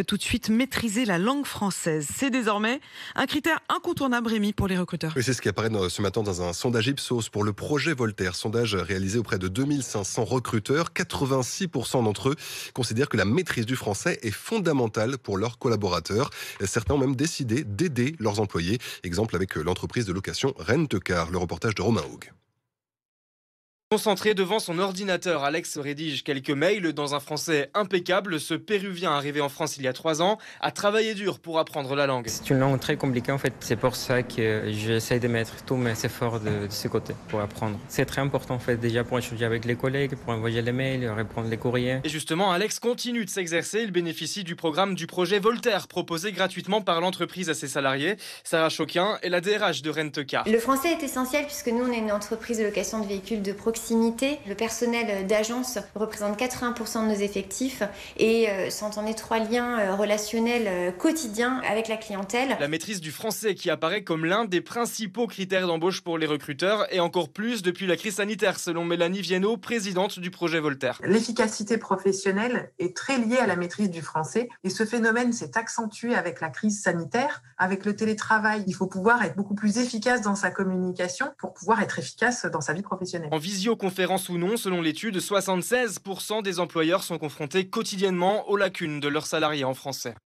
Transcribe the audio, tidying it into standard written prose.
Tout de suite, maîtriser la langue française. C'est désormais un critère incontournable, Rémi, pour les recruteurs. Oui, c'est ce qui apparaît ce matin dans un sondage Ipsos pour le projet Voltaire. Sondage réalisé auprès de 2500 recruteurs. 86% d'entre eux considèrent que la maîtrise du français est fondamentale pour leurs collaborateurs. Certains ont même décidé d'aider leurs employés. Exemple avec l'entreprise de location Rent-A-Car. Le reportage de Romain Haug. Concentré devant son ordinateur, Alex rédige quelques mails dans un français impeccable. Ce Péruvien arrivé en France il y a 3 ans a travaillé dur pour apprendre la langue. C'est une langue très compliquée en fait. C'est pour ça que j'essaie de mettre tous mes efforts de ce côté pour apprendre. C'est très important en fait déjà pour échanger avec les collègues, pour envoyer les mails, répondre les courriers. Et justement, Alex continue de s'exercer. Il bénéficie du programme du projet Voltaire proposé gratuitement par l'entreprise à ses salariés. Sarah Choquin est la DRH de Rent-A-Car. Le français est essentiel puisque nous on est une entreprise de location de véhicules de proximité. Le personnel d'agence représente 80% de nos effectifs et sont en étroit lien relationnel quotidien avec la clientèle. La maîtrise du français qui apparaît comme l'un des principaux critères d'embauche pour les recruteurs et encore plus depuis la crise sanitaire, selon Mélanie Viennot, présidente du projet Voltaire. L'efficacité professionnelle est très liée à la maîtrise du français et ce phénomène s'est accentué avec la crise sanitaire, avec le télétravail. Il faut pouvoir être beaucoup plus efficace dans sa communication pour pouvoir être efficace dans sa vie professionnelle. En visioconférence ou non, selon l'étude, 76% des employeurs sont confrontés quotidiennement aux lacunes de leurs salariés en français.